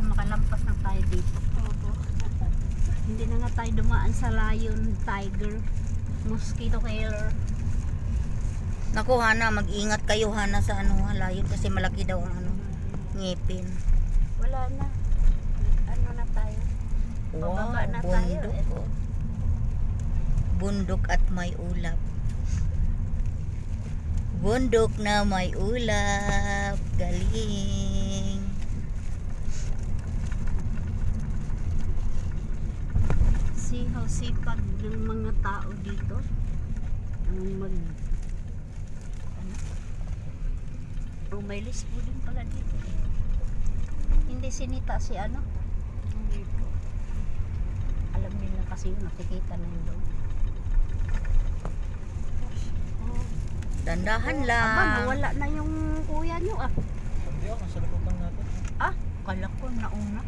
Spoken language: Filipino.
kung makalampas na tayo dito. Opo. Hindi na nga tayo dumaan sa lion, tiger, mosquito killer. Naku Hana, mag-ingat kayo Hana sa ano, layon kasi malaki daw ang ano, ngipin. Wala na. Ano na tayo? Wow, Pababa na tayo. bundok oh. Bundok at may ulap. Bundok na may ulap. Galing. See how sipag ng mga tao dito. Ang mag... Ano? Oh, may lisbo din pala dito. Hindi sinita si ano? Hindi po. Alam nila kasi yun, nakikita na yun doon. Oh. Dandahan Aba, lang. nawala na yung kuya nyo ah. Hindi ako, nasa likod lang natin. Ah, kala ko nauna.